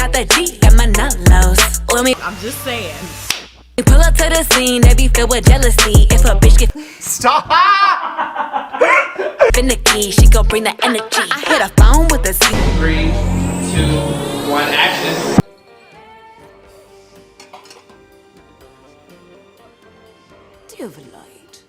got that G and my nullos. I'm just saying. We pull up to the scene, they be filled with jealousy. If a bitch get stop finicky, she gon' bring the energy. I hit a phone with a 3, 2, 1, action. Dear light.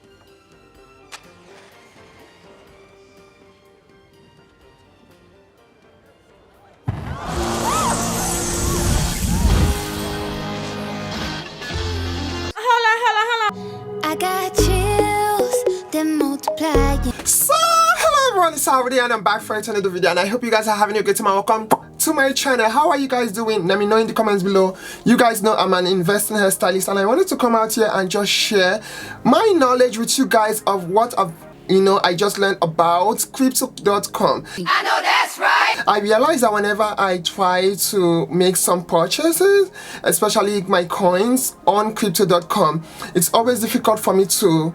I got chills, then multiplying. So, hello everyone, it's Harvey and I'm back for another video, and I hope you guys are having a good time. Welcome to my channel. How are you guys doing? Let me know in the comments below. You guys know I'm an investing hairstylist, and I wanted to come out here and just share my knowledge with you guys of what I just learned about crypto.com. I know that's right. I realized that whenever I try to make some purchases, especially my coins on crypto.com, it's always difficult for me to,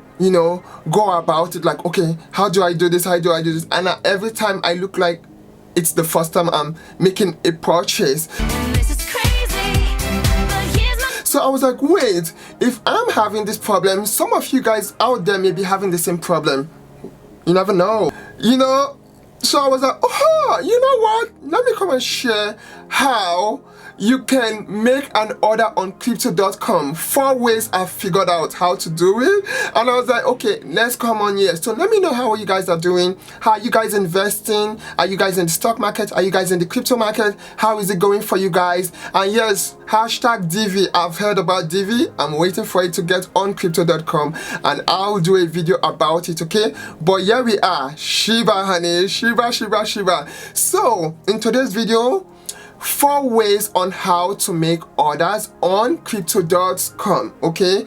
go about it like, okay, how do I do this? How do I do this? And every time I look like it's the first time I'm making a purchase. So I was like, wait, if I'm having this problem, some of you guys out there may be having the same problem. You never know, So I was like, oh, you know what? Let me come and share how you can make an order on crypto.com. 4 ways I've figured out how to do it. And I was like, okay, let's come on here. So let me know how you guys are doing. How are you guys investing? Are you guys in the stock market? Are you guys in the crypto market? How is it going for you guys? And yes, hashtag DV. I've heard about DV. I'm waiting for it to get on crypto.com, and I'll do a video about it, okay? But here we are. Shiba, honey. Shiba. So in today's video, 4 ways on how to make orders on crypto.com, okay?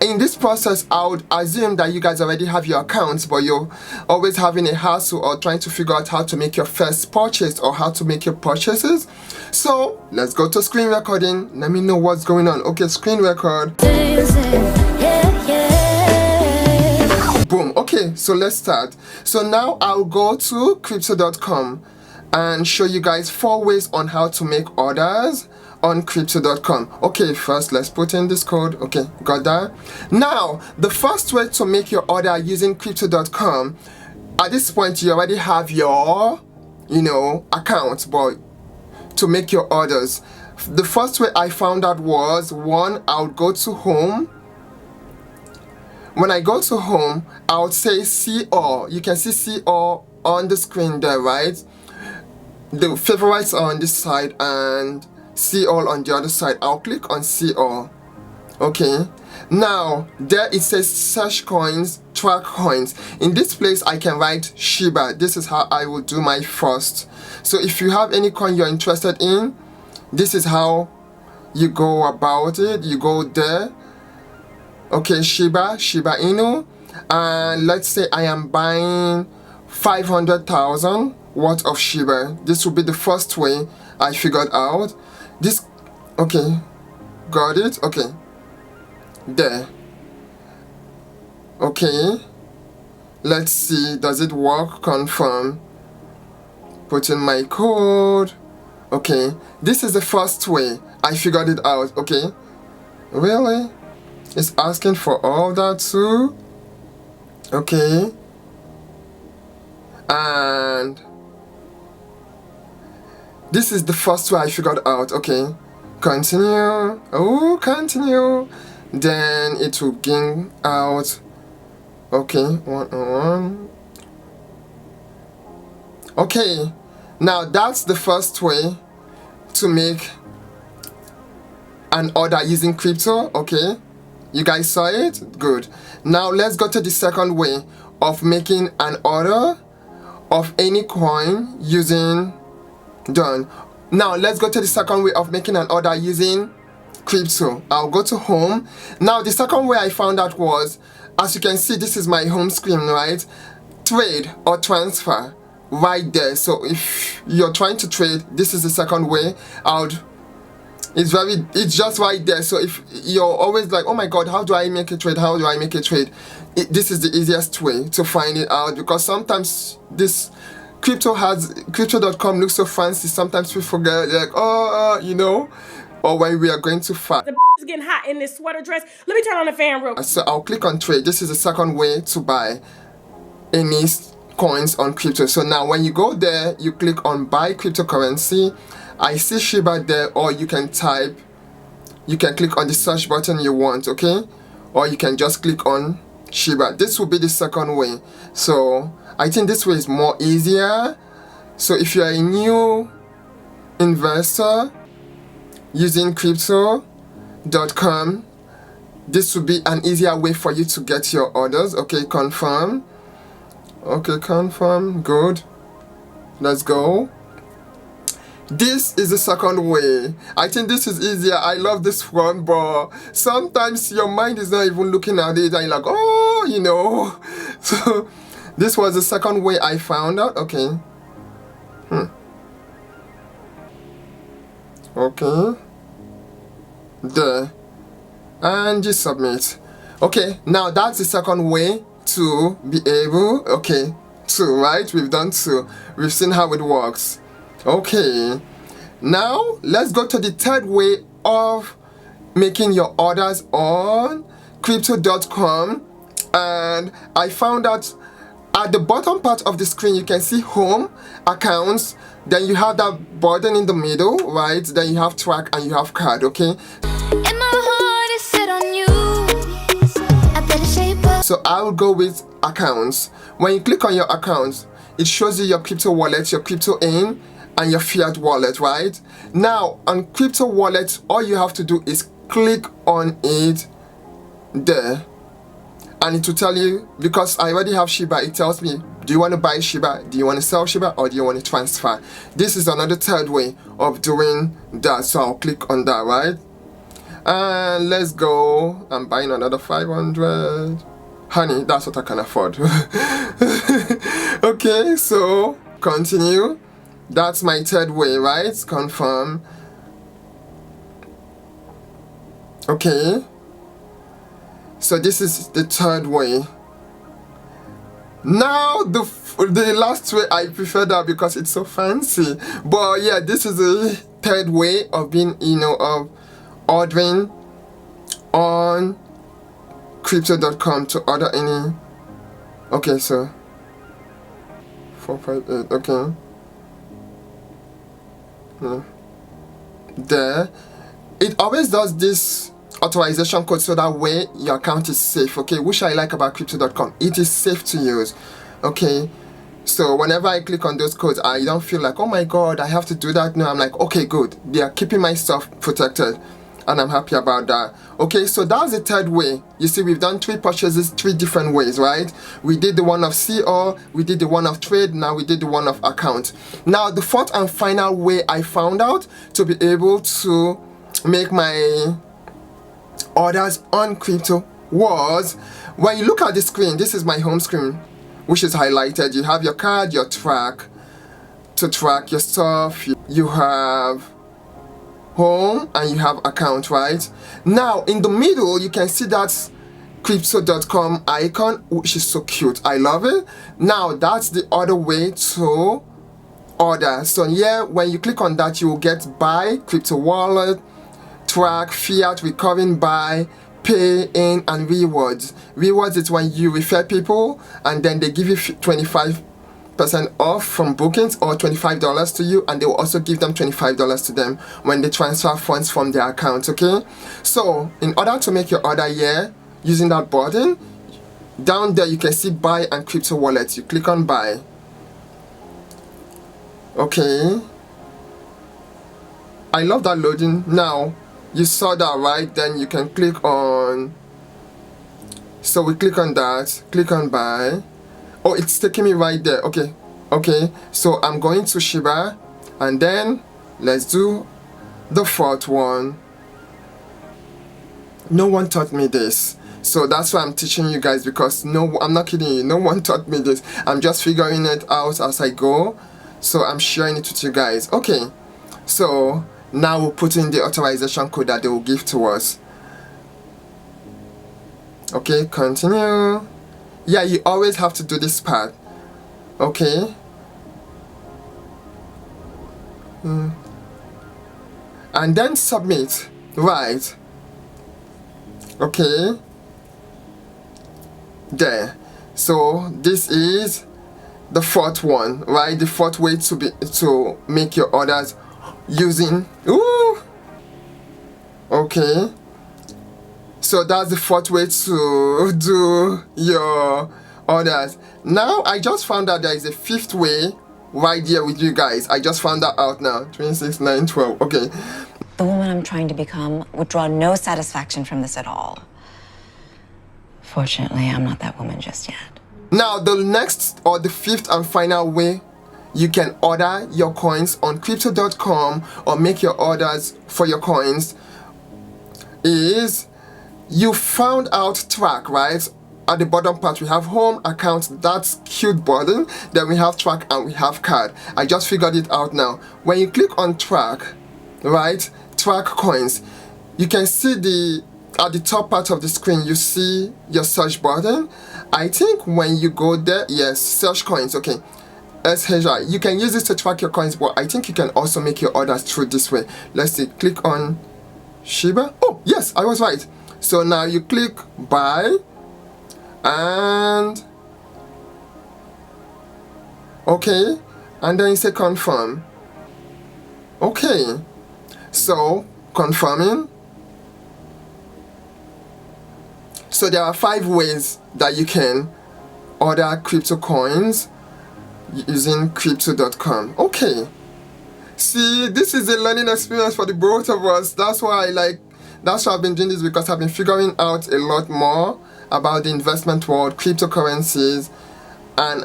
In this process, I would assume that you guys already have your accounts, but you're always having a hassle or trying to figure out how to make your first purchase or how to make your purchases. So let's go to screen recording. Let me know what's going on. Okay, screen record. Boom. Okay, so let's start. So now I'll go to crypto.com and show you guys 4 ways on how to make orders on crypto.com. Okay, first let's put in this code. Okay, got that. Now, the first way to make your order using crypto.com, at this point you already have your, account, but to make your orders, the first way I found out was, one, I would go to home. When I go to home, I would say see all. You can see all on the screen there, right? The favorites are on this side and see all on the other side. I'll click on see all. Okay. Now, there it says search coins, track coins. In this place, I can write Shiba. This is how I will do my first. So if you have any coin you're interested in, this is how you go about it. You go there. Okay, Shiba Inu, and let's say I am buying 500,000 worth of Shiba. This will be the first way I figured out. This, okay, got it, okay, there. Okay, let's see, does it work? Confirm. Put in my code. Okay, this is the first way I figured it out. Okay, really? It's asking for all that too. Okay. And this is the first way I figured out. Okay. Continue. Oh, continue. Then it will bring out. Okay. 101. Okay. Now that's the first way to make an order using crypto. Okay. You guys saw it? Good. Now let's go to the second way of making an order of any coin using done. Now let's go to the second way of making an order using crypto. I'll go to home. Now the second way I found out was, as you can see, this is my home screen, right? Trade or transfer right there. So if you're trying to trade, this is the second way. It's just right there. So if you're always like, oh my god, how do I make a trade? How do I make a trade? This is the easiest way to find it out, because sometimes this crypto.com looks so fancy. Sometimes we forget, like, you know, or when we are going to fast. The is getting hot in this sweater dress. Let me turn on the fan real quick. So I'll click on trade. This is the second way to buy any coins on crypto. So now when you go there, you click on buy cryptocurrency. I see Shiba there, or you can type, you can click on the search button you want, okay? Or you can just click on Shiba. This will be the second way. So I think this way is more easier. So if you are a new investor using crypto.com, this will be an easier way for you to get your orders. Okay, confirm. Okay, confirm. Good. Let's go. This is the second way. I think this is easier. I love this one, but sometimes your mind is not even looking at it and you're like, oh, you know. So this was the second way I found out. Okay. Okay. There. And you submit. Okay, now that's the second way to be able, okay, right? We've done two. We've seen how it works. Okay, now let's go to the third way of making your orders on crypto.com. And I found out at the bottom part of the screen you can see home, accounts, then you have that button in the middle, right? Then you have track and you have card, okay? So I will go with accounts. When you click on your accounts, it shows you your crypto wallet, your crypto in, and your fiat wallet, right? Now on crypto wallet, all you have to do is click on it there, and it will tell you, because I already have Shiba, it tells me, do you want to buy Shiba, do you want to sell Shiba, or do you want to transfer? This is another third way of doing that, so I'll click on that, right? And let's go. I'm buying another 500. Honey, that's what I can afford. Okay, so continue. That's my third way, right? Confirm. Okay. So this is the third way. Now the last way, I prefer that because it's so fancy. But yeah, this is the third way of being, you know, of ordering on crypto.com to order any. Okay, so 458. Okay. There, it always does this authorization code so that way your account is safe, okay? Which I like about crypto.com, it is safe to use, okay? So whenever I click on those codes, I don't feel like, oh my god, I have to do that. No, I'm like, okay, good, they are keeping my stuff protected, and I'm happy about that. Okay, so that's the third way. You see, we've done 3 purchases 3 different ways, right? We did the one of CO, we did the one of trade, now we did the one of account. Now the fourth and final way I found out to be able to make my orders on crypto was, when you look at the screen, this is my home screen, which is highlighted. You have your card, your track to track your stuff, you have home, and you have account, right? Now in the middle you can see that crypto.com icon, which is so cute. I love it. Now that's the other way to order. So yeah, when you click on that, you will get buy, crypto wallet, track, fiat, recurring buy, pay in, and rewards. Rewards is when you refer people and then they give you 25% off from bookings, or $25 to you, and they will also give them $25 to them when they transfer funds from their account, okay? So in order to make your order here, using that button, down there you can see buy and crypto wallet. You click on buy. Okay. I love that loading. Now, you saw that, right? Then you can click on, so we click on that, click on buy. Oh, it's taking me right there. Okay, okay, so I'm going to Shiba, and then let's do the fourth one. No one taught me this, so that's why I'm teaching you guys, because no, I'm not kidding you, no one taught me this. I'm just figuring it out as I go, so I'm sharing it with you guys. Okay, so now we'll put in the authorization code that they will give to us. Okay, continue. Yeah, you always have to do this part. Okay, and then submit. Right. Okay. There. So this is the fourth one, right? The fourth way to make your orders using. Ooh. Okay. So that's the fourth way to do your orders. Now I just found out there is a fifth way right here with you guys. I just found that out now. 26, 9, 12. Okay. The woman I'm trying to become would draw no satisfaction from this at all. Fortunately, I'm not that woman just yet. Now, the next or the fifth and final way you can order your coins on crypto.com or make your orders for your coins is you found out track, right? At the bottom part we have home, account, that's cute button, then we have track and we have card. I just figured it out now. When you click on track, right, track coins, you can see at the top part of the screen you see your search button. I think when you go there, yes, search coins, okay, SHI, you can use this to track your coins, but I think you can also make your orders through this way. Let's see, click on Shiba. Oh yes, I was right. So now you click buy and okay, and then you say confirm. Okay, so confirming. So there are 5 ways that you can order crypto coins using crypto.com. Okay, see, this is a learning experience for the both of us. That's why I've been doing this, because I've been figuring out a lot more about the investment world, cryptocurrencies, and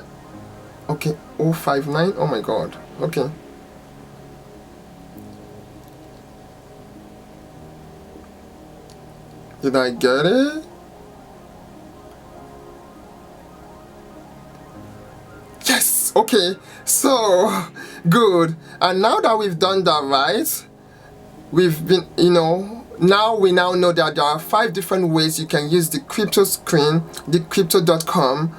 okay, 059, oh my god, okay. Did I get it? Yes, okay, so good. And now that we've done that, right, we've been, now we know that there are 5 different ways you can use the crypto screen, the crypto.com,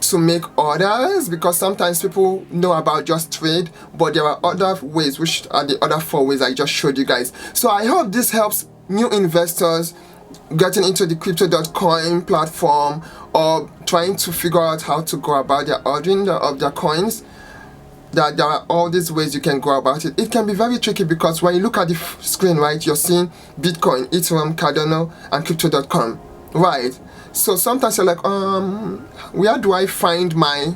to make orders, because sometimes people know about just trade, but there are other ways, which are the other 4 ways I just showed you guys. So I hope this helps new investors getting into the crypto.com platform or trying to figure out how to go about their ordering of their coins, that there are all these ways you can go about it. It can be very tricky, because when you look at the screen, right, you're seeing Bitcoin, Ethereum, Cardano, and crypto.com, right? So sometimes you're like, where do I find my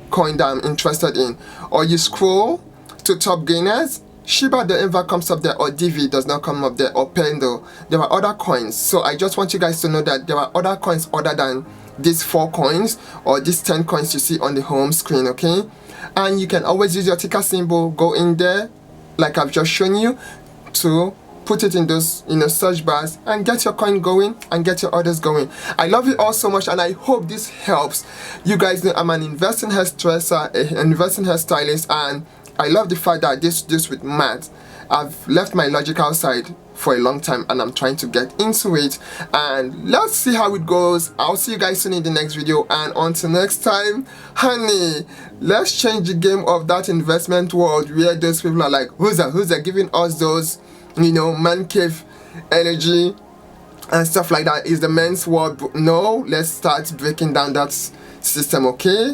coin that I'm interested in? Or you scroll to top gainers, Shiba the ever comes up there, or DV does not come up there, or Pendle. There are other coins. So I just want you guys to know that there are other coins other than these 4 coins or these 10 coins you see on the home screen, okay? And you can always use your ticker symbol, go in there like I've just shown you, to put it in those search bars and get your coin going and get your orders going. I love you all so much, and I hope this helps. You guys know I'm an investing hairdresser, an investing hairstylist, and I love the fact that I did this with math. I've left my logical side for a long time and I'm trying to get into it, and let's see how it goes. I'll see you guys soon in the next video, and until next time, honey, let's change the game of that investment world where those people are like, who's that giving us those, man cave energy and stuff like that. Is the men's world. No, let's start breaking down that system, okay?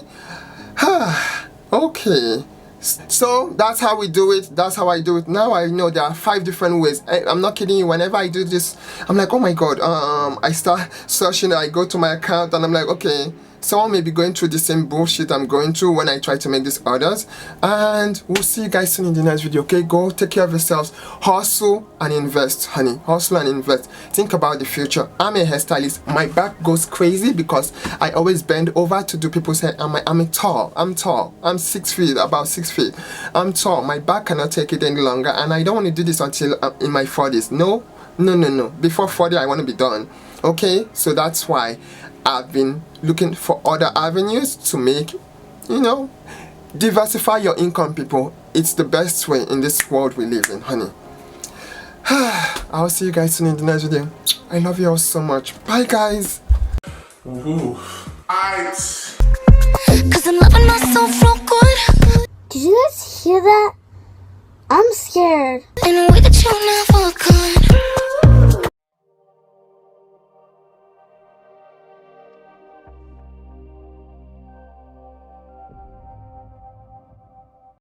Okay, so that's how we do it. That's how I do it. Now I know there are 5 different ways. I'm not kidding you. Whenever I do this, I'm like, oh my god, I start searching, I go to my account and I'm like, okay, someone may be going through the same bullshit I'm going through when I try to make these orders. And we'll see you guys soon in the next video, okay? Go take care of yourselves. Hustle and invest, honey. Hustle and invest. Think about the future. I'm a hairstylist. My back goes crazy because I always bend over to do people's hair. I'm tall. I'm 6 feet, about 6 feet. I'm tall. My back cannot take it any longer, and I don't want to do this until I'm in my 40s. No. Before 40, I want to be done. Okay? So that's why I've been looking for other avenues to make, diversify your income, people. It's the best way in this world we live in, honey. I'll see you guys soon in the next video. I love you all so much. Bye, guys. Cause I'm loving myself real good. Did you guys hear that? I'm scared. In a way that you never could.